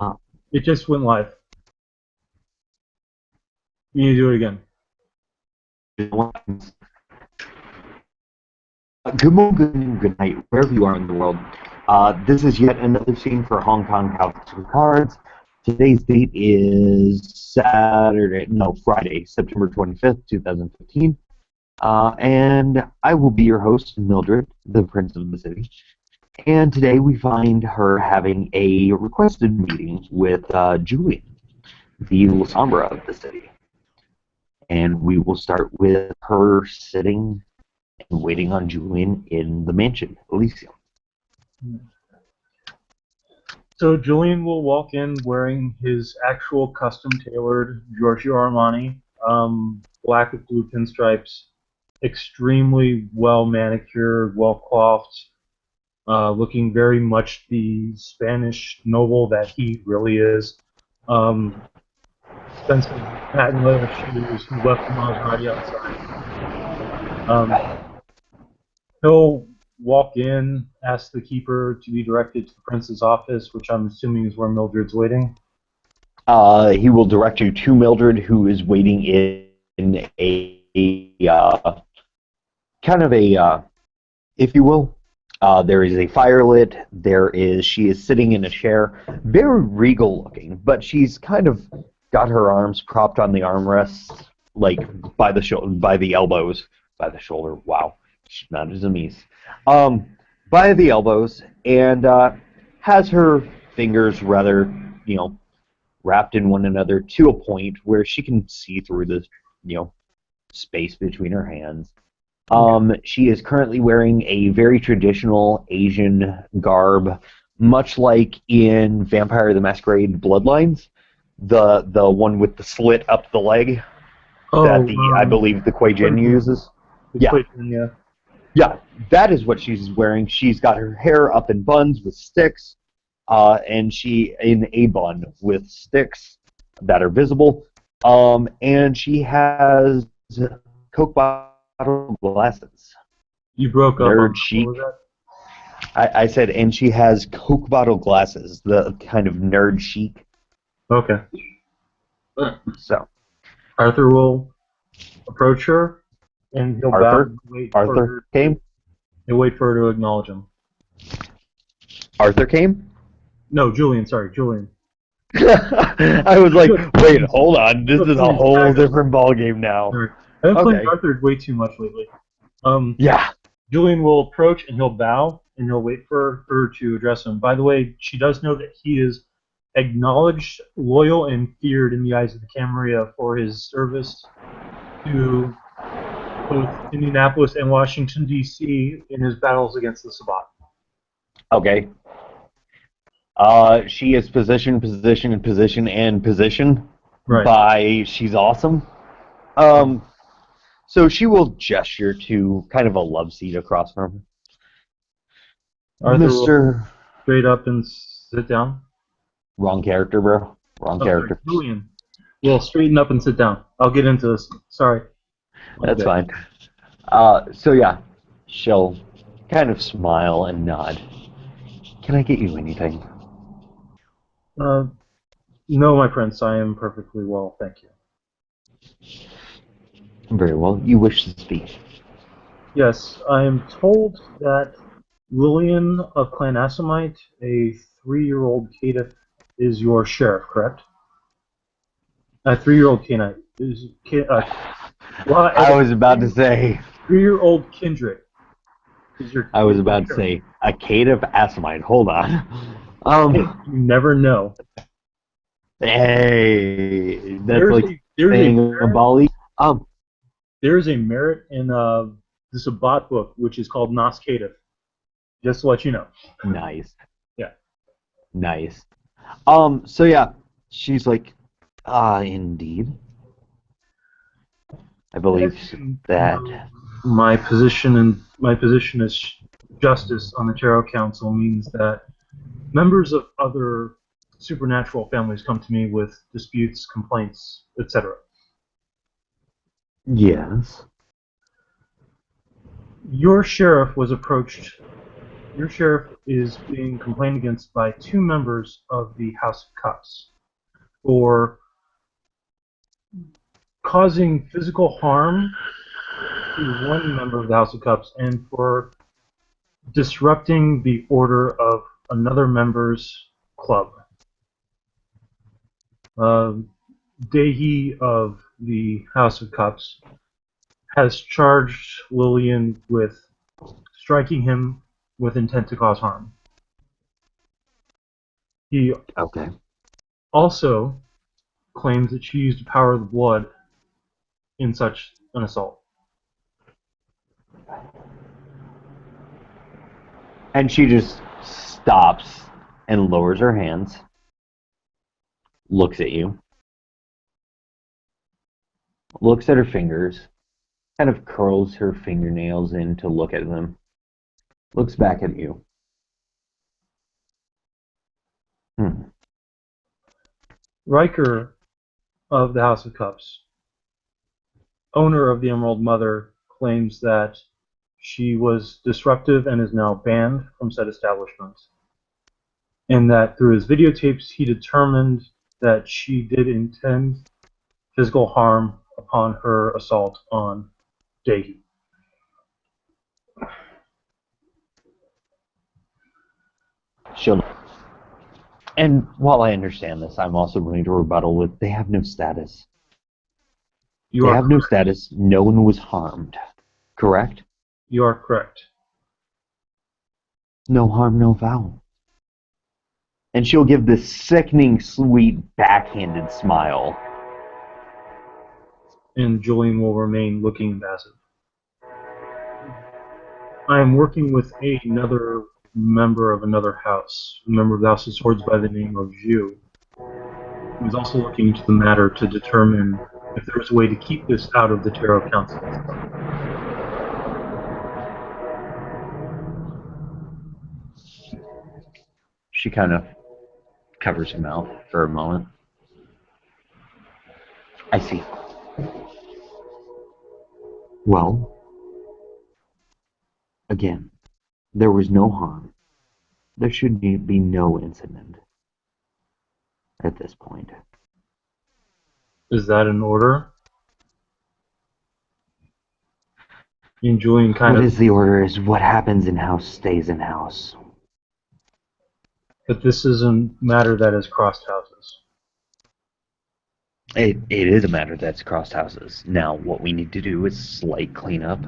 Uh, It just went live. You need to do it again. good morning, good evening, good night, wherever you are in the world. This is yet another scene for Hong Kong House of Cards. Today's date is Friday, September 25th, 2015. And I will be your host, Mildred, the Prince of the City. And today we find her having a requested meeting with Julian, the Sombra of the city. And we will start with her sitting and waiting on Julian in the mansion, Elysium. So Julian will walk in wearing his actual custom-tailored Giorgio Armani, black with blue pinstripes, extremely well manicured, well coiffed, looking very much the Spanish noble that he really is. Expensive patent leather shoes. He left the Maserati outside. He'll walk in, ask the keeper to be directed to the prince's office, which I'm assuming is where Mildred's waiting. He will direct you to Mildred, who is waiting in a kind of a, if you will. There is a fire lit. She is sitting in a chair, very regal looking, but she's kind of got her arms propped on the armrests, like by the elbows, by the shoulder. Wow, she's not a Zamise. By the elbows, and has her fingers rather, wrapped in one another to a point where she can see through the, space between her hands. She is currently wearing a very traditional Asian garb, much like in Vampire the Masquerade Bloodlines, the one with the slit up the leg that I believe the Kuei Jin uses. Yeah. Yeah. Yeah, that is what she's wearing. She's got her hair up in buns with sticks, and she in a bun with sticks that are visible. And she has Coke bottle glasses. You broke up. Nerd chic. I said, and she has Coke bottle glasses, the kind of nerd chic. Okay. So Arthur will approach her, and he'll bow and wait for her. Came? He'll wait for her to acknowledge him. Arthur came? No, Julian. Sorry, Julian. I was like, wait, hold on. This is a whole different ballgame now. Sorry. I've been playing Arthur way too much lately. Yeah. Julian will approach, and he'll bow, and he'll wait for her to address him. By the way, she does know that he is acknowledged, loyal, and feared in the eyes of the Camarilla for his service to both Indianapolis and Washington, D.C. in his battles against the Sabbat. Okay. She is position, and position. Right. By she's awesome. So she will gesture to kind of a love seat across from him. Arthur Mr. Straight up and sit down. Wrong character, bro. Wrong character. Sorry, Julian. Well, straighten up and sit down. I'll get into this. Sorry. That's fine. So yeah, she'll kind of smile and nod. Can I get you anything? No, my prince. I am perfectly well, thank you. Very well. You wish to speak? Yes, I am told that Lillian of Clan Asamite, a 3-year-old caitiff, is your sheriff, correct? A 3-year-old Canaanite is. I was about to say. 3-year-old Kindred is your. I was about to say a caitiff Asamite. Hold on. You never know. Hey, that's like saying a Bali. There's a merit in the Sabbat book, which is called Nas Caitiff. Just to let you know. Nice. Yeah. Nice. So yeah, she's like, indeed. I believe that my position as justice on the Tarot Council means that members of other supernatural families come to me with disputes, complaints, etc. Yes. Your sheriff was approached Your sheriff is being complained against by two members of the House of Cups for causing physical harm to one member of the House of Cups and for disrupting the order of another member's club. Uh, Dehi of the House of Cups has charged Lillian with striking him with intent to cause harm. He Okay. also claims that she used the power of the blood in such an assault. And she just stops and lowers her hands, looks at you, looks at her fingers, kind of curls her fingernails in to look at them, looks back at you. Riker of the House of Cups, owner of the Emerald Mother, claims that she was disruptive and is now banned from said establishment. And that through his videotapes, he determined that she did intend physical harm upon her assault on Dehi. She'll. And while I understand this, I'm also going to rebuttal with they have no status. You They are have no correct. status. No one was harmed. Correct? You are correct. No harm, no foul. And she'll give this sickening, sweet, backhanded smile. And Julian will remain looking impassive. I am working with another member of another house, a member of the House of Swords by the name of Zhu, who is also looking into the matter to determine if there is a way to keep this out of the Tarot Council. She kind of covers her mouth for a moment. I see. Well, again, there was no harm. There should be no incident at this point. Is that an order? And Julian kind What of, is the order is what happens in house stays in house. but this is a matter that has crossed houses. It is a matter that's crossed houses. Now, what we need to do is slight cleanup.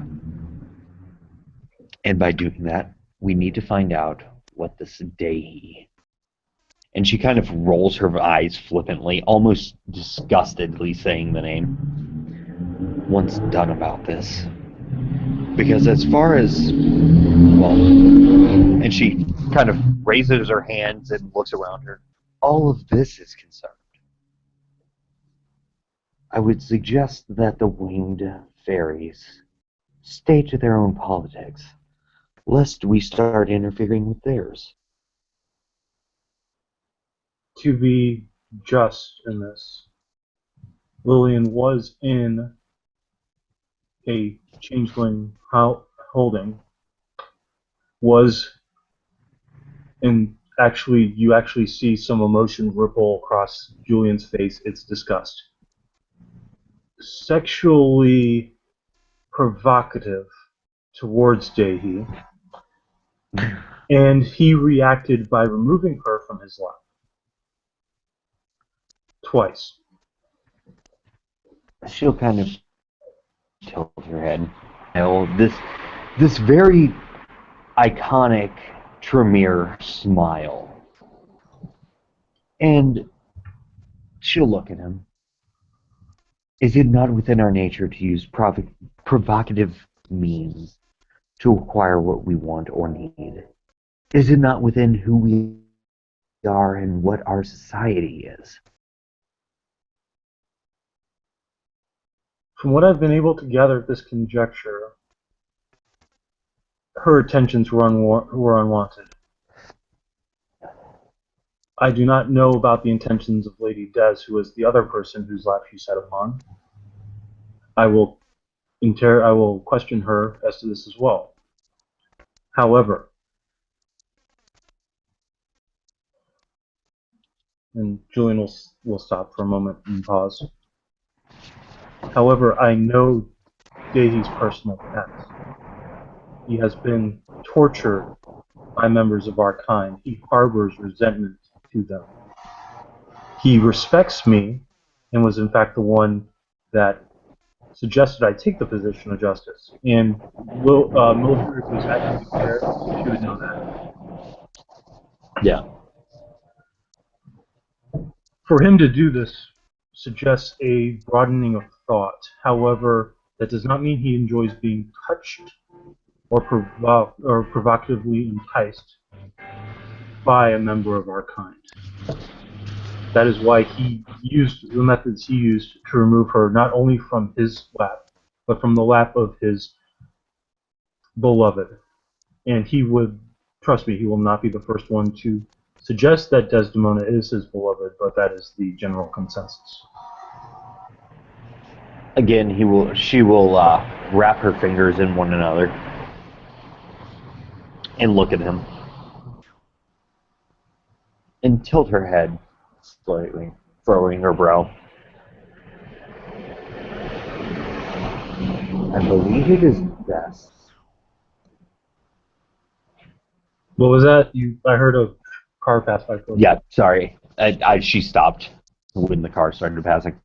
And by doing that, we need to find out what this Dehi. And she kind of rolls her eyes flippantly, almost disgustedly saying the name. What's done about this? Because as far as, well, and she kind of raises her hands and looks around her, all of this is concerned. I would suggest that the winged fairies stay to their own politics, lest we start interfering with theirs. To be just in this, Lillian was in a changeling holding, was and actually you actually see some emotion ripple across Julian's face. It's disgust. Sexually provocative towards Dehi, and he reacted by removing her from his lap. Twice. She'll kind of tilt her head. This very iconic Tremere smile. And she'll look at him. Is it not within our nature to use provocative means to acquire what we want or need? Is it not within who we are and what our society is? From what I've been able to gather at this conjecture, her attentions were unwanted. I do not know about the intentions of Lady Des, who was the other person whose lap she sat upon. I will question her as to this as well. However, And Julian will stop for a moment and pause. However, I know Daisy's personal past. He has been tortured by members of our kind. He harbors resentment to them. He respects me and was in fact the one that suggested I take the position of justice. And Mildred was actually there. She would know that. Yeah. For him to do this suggests a broadening of thought. However, that does not mean he enjoys being touched or provocatively enticed by a member of our kind. That is why he used the methods he used to remove her not only from his lap, but from the lap of his beloved. And he would, trust me, he will not be the first one to suggest that Desdemona is his beloved, but that is the general consensus. Again, she will wrap her fingers in one another and look at him and tilt her head slightly, furrowing her brow. I believe it is best. What was that? I heard a car pass by. Yeah, sorry. She stopped when the car started passing.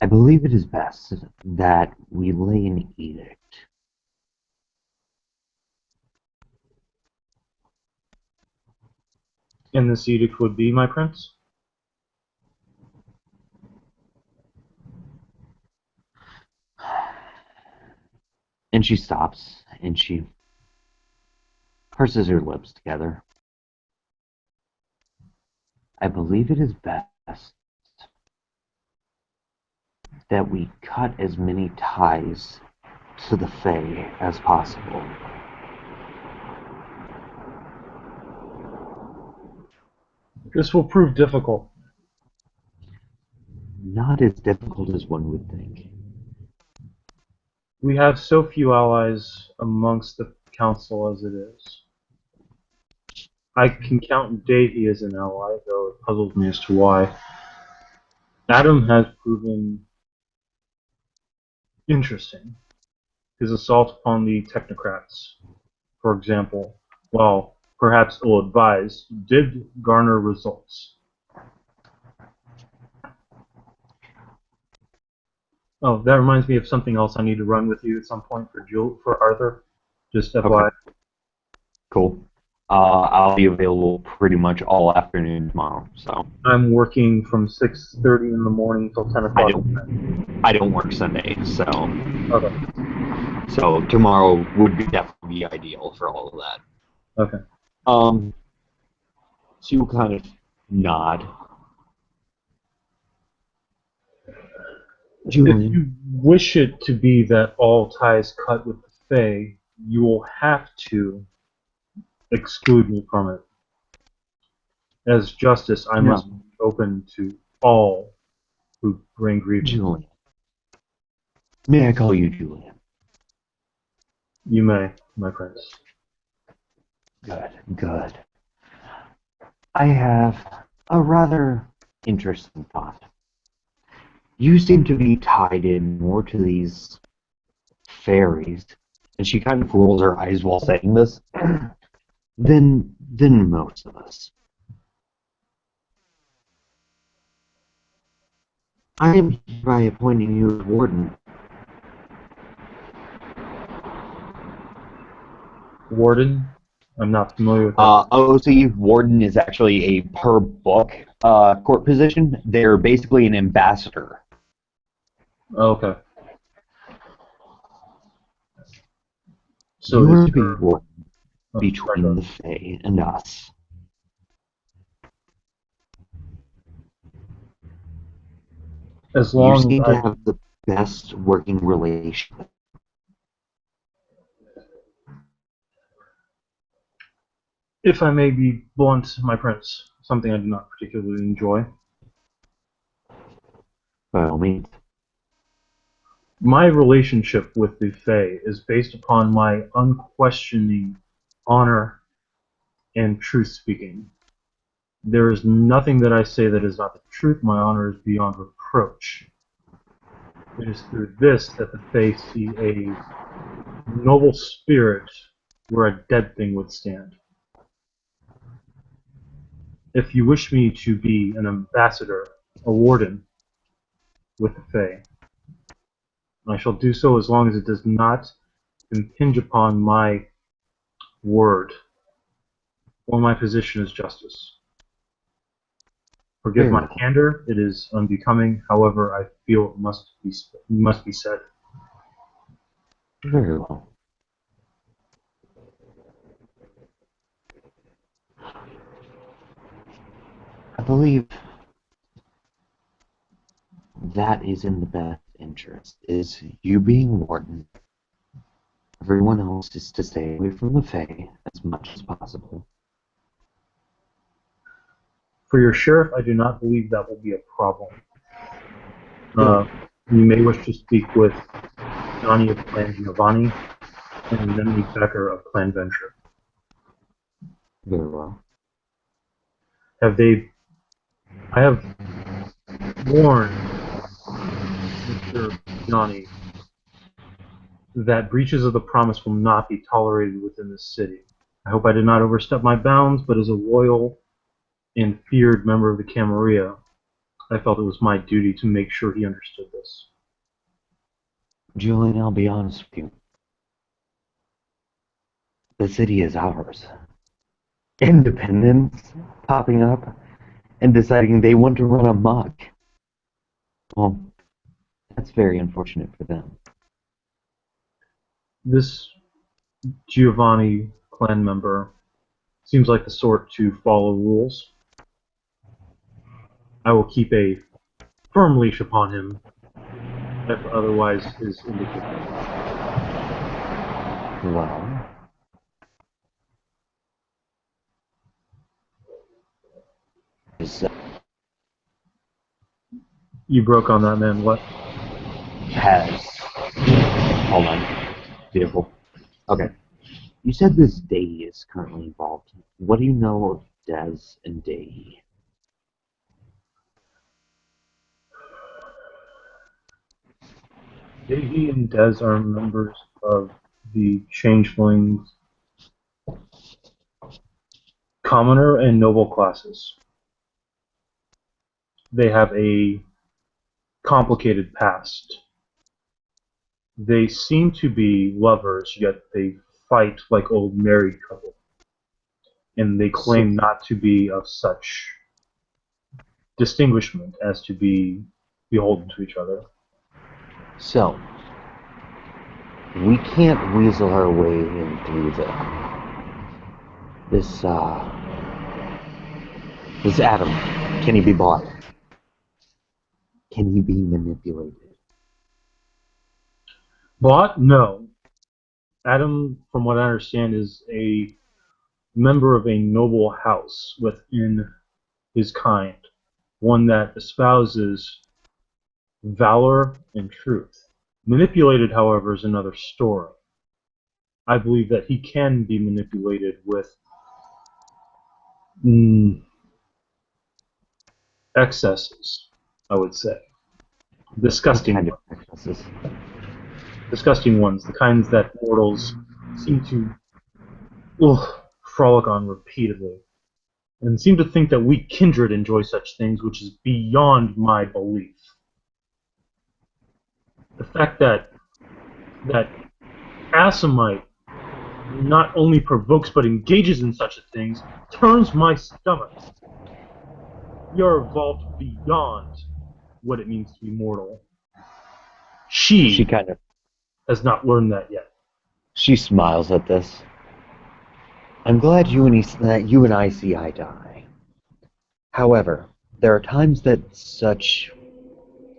I believe it is best that we lay an edict. And this edict would be, my prince? And she stops, and she purses her lips together. I believe it is best that we cut as many ties to the Fae as possible. This will prove difficult. Not as difficult as one would think. We have so few allies amongst the council as it is. I can count Davy as an ally, though it puzzles me as to why. Adam has proven interesting. His assault upon the technocrats, for example, while perhaps ill-advised, did garner results. Oh, that reminds me of something else I need to run with you at some point for Arthur. Just FYI. Okay. Cool. I'll be available pretty much all afternoon tomorrow. So I'm working from 6:30 in the morning till 10 o'clock. I don't work Sundays, so Okay. so tomorrow would definitely be ideal for all of that. Okay. She will kind of nod. Julian. If you wish it to be that all ties cut with the Fae, you will have to exclude me from it. As justice, I must be open to all who bring grievance. Julian. May I call you Julian? You may, my prince. Good, good. I have a rather interesting thought. You seem to be tied in more to these fairies, and she kind of rolls her eyes while saying this, than most of us. I am hereby appointing you as warden. Warden? I'm not familiar with that. OC warden is actually a per book court position. They're basically an ambassador. Okay. So You are is the your... warden Oh, between the Fae and us. as You long seem as to have the best working relationship. if I may be blunt, my prince, something I do not particularly enjoy. By all means. My relationship with the Fae is based upon my unquestioning honor and truth speaking. There is nothing that I say that is not the truth. My honor is beyond reproach. It is through this that the Fae see a noble spirit where a dead thing would stand. If you wish me to be an ambassador, a warden with the Fae, I shall do so as long as it does not impinge upon my word or my position as justice. Forgive Very my well. candor; it is unbecoming. However, I feel it must be said. Very well. I believe that is in the best interest, is you being warden. Everyone else is to stay away from the Fae as much as possible. For your sheriff, I do not believe that will be a problem. Good. You may wish to speak with Johnny of Clan Giovanni and Memney Becker of Clan Venture. Very well. Have they? I have warned Mr. Johnny that breaches of the promise will not be tolerated within this city. I hope I did not overstep my bounds, but as a loyal and feared member of the Camarilla, I felt it was my duty to make sure he understood this. Julian, I'll be honest with you. The city is ours. Independents popping up and deciding they want to run amok. Well, that's very unfortunate for them. This Giovanni clan member seems like the sort to follow rules. I will keep a firm leash upon him if otherwise is indicated. Well, is, You broke on that, man. What? has. Hold on. Beautiful. Okay. You said this Day is currently involved. What do you know of Des and Day? Davy and Des are members of the Changelings commoner and noble classes. They have a complicated past. They seem to be lovers, yet they fight like old married couple. And they So, claim not to be of such distinguishment as to be beholden to each other. so we can't weasel our way in through this this Adam. Can he be bought? Can he be manipulated? Bought? No. Adam, from what I understand, is a member of a noble house within his kind, one that espouses valor and truth. Manipulated, however, is another story. I believe that he can be manipulated with excesses, I would say. What Disgusting kind ones. of excesses? Disgusting ones, the kinds that mortals seem to frolic on repeatedly, and seem to think that we kindred enjoy such things, which is beyond my belief. The fact that Asimite not only provokes but engages in such things turns my stomach. You're evolved beyond what it means to be mortal. She She kind of has not learned that yet. she smiles at this. I'm glad that you and I see eye to eye. However, there are times that such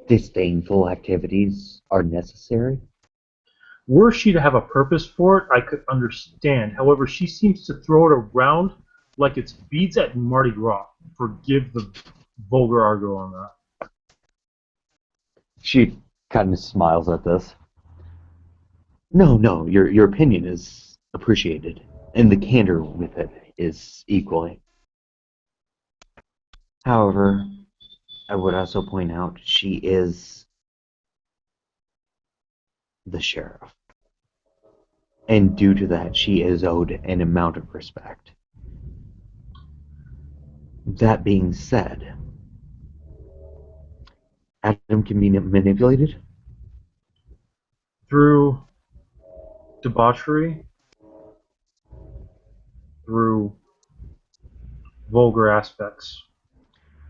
disdainful activities are necessary. Were she to have a purpose for it, I could understand. However, she seems to throw it around like it's beads at Mardi Gras. Forgive the vulgar argot on that. She kind of smiles at this. No, your opinion is appreciated, and the candor with it is equally. However, I would also point out she is the sheriff. And due to that, she is owed an amount of respect. That being said, Adam can be manipulated? Through debauchery, through vulgar aspects.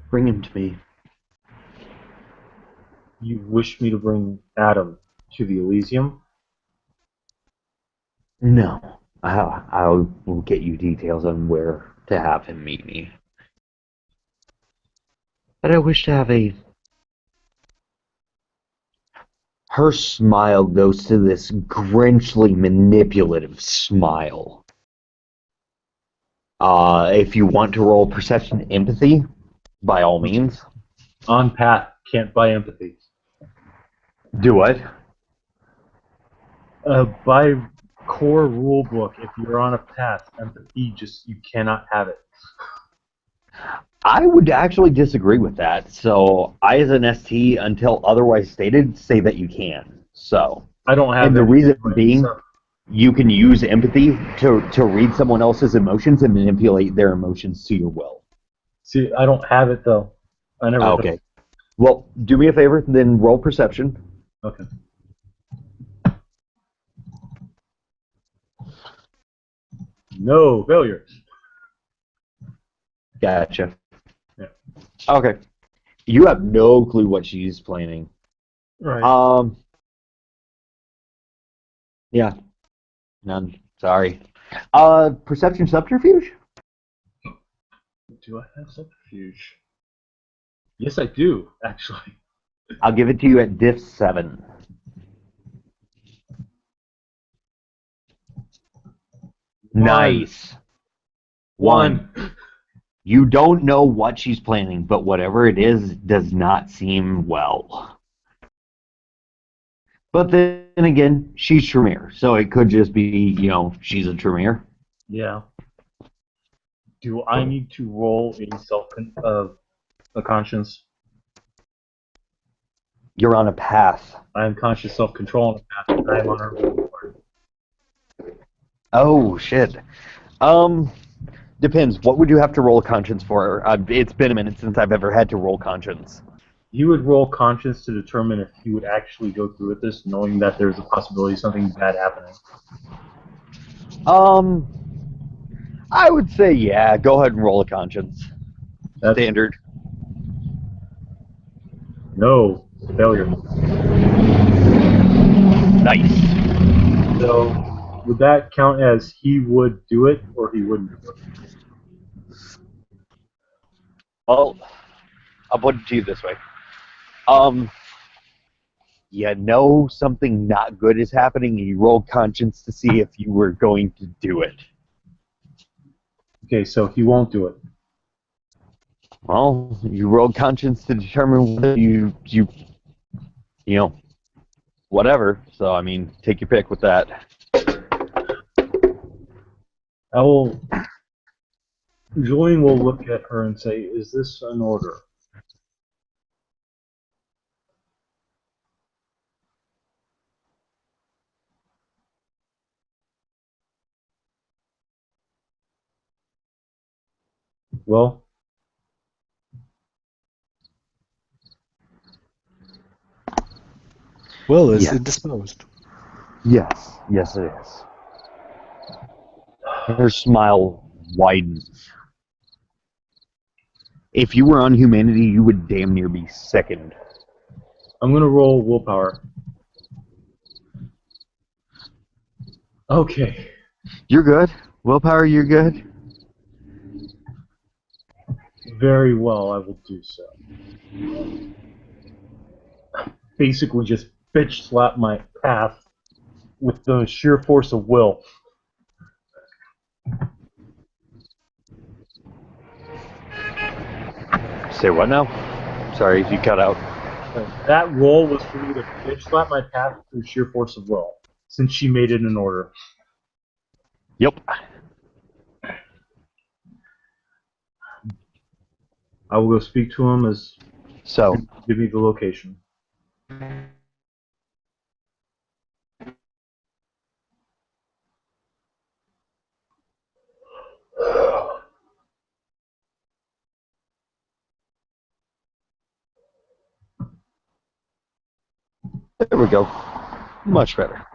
Bring him to me. You wish me to bring Adam to the Elysium? No. I will get you details on where to have him meet me. But I wish to have a... Her smile goes to this grinchly manipulative smile. If you want to roll perception empathy, by all means. On path, can't buy empathy. Do what? By core rule book, if you're on a path, empathy you cannot have it. I would actually disagree with that. So I, as an ST, until otherwise stated, say that you can. So, I don't have and the any reason anyway, being, so. you can use empathy to read someone else's emotions and manipulate their emotions to your will. See, I don't have it though. I never. Okay. Well, do me a favor, then roll perception. Okay. No failures. Gotcha. Yeah. Okay. You have no clue what she's planning. Right. Yeah. None. Sorry. Perception subterfuge? Do I have subterfuge? Yes, I do, actually. I'll give it to you at diff 7. Nice. One. You don't know what she's planning, but whatever it is does not seem well. But then again, she's Tremere, so it could just be, she's a Tremere. Yeah. Do I need to roll a conscience? You're on a path. I am conscious self-control on a path, and I am on a roll. Oh, shit. Depends. What would you have to roll conscience for? It's been a minute since I've ever had to roll conscience. You would roll conscience to determine if you would actually go through with this, knowing that there's a possibility of something bad happening. I would say, yeah, go ahead and roll a conscience. That's Standard. no failure. Nice. So, would that count as he would do it, or he wouldn't do it? Well, I'll put it to you this way. You know something not good is happening, and you roll conscience to see if you were going to do it. Okay, so he won't do it. Well, you roll conscience to determine whether you whatever. So, I mean, take your pick with that. Julian will look at her and say, "Is this an order?" Well, Is Yes. indisposed. Yes, it is. Her smile widens. If you were on humanity, you would damn near be sickened. I'm gonna roll willpower. Okay. You're good. Willpower, you're good. Very well, I will do so. Basically, just bitch slap my path with the sheer force of will. Say what now? Sorry, you cut out. That roll was for me to bitch slap my path through sheer force of will, since she made it in order. Yep. I will go speak to him as So, soon as you give me the location. there we go. Much better.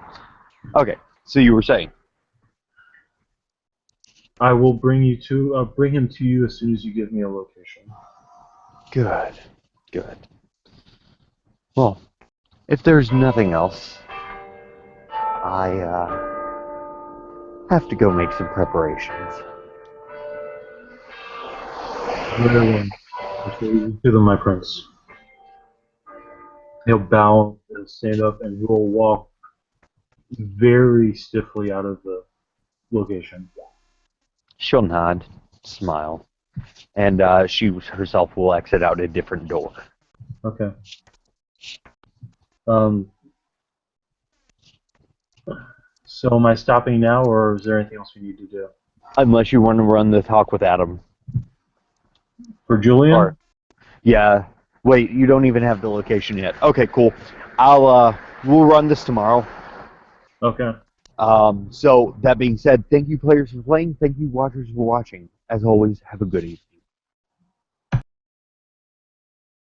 Okay, so you were saying. I will bring him to you as soon as you give me a location. Good. Good. Well, if there's nothing else, I have to go make some preparations. Very well. I shall leave you to them, my prince. He'll bow and stand up, and he will walk very stiffly out of the location. She'll nod, smile, and she herself will exit out a different door. Okay. Um, so am I stopping now, or is there anything else we need to do? Unless you want to run the talk with Adam. For Julian? Or, yeah. Wait, you don't even have the location yet. Okay, cool. We'll run this tomorrow. Okay. So, that being said, thank you players for playing. Thank you watchers for watching. As always, have a good evening.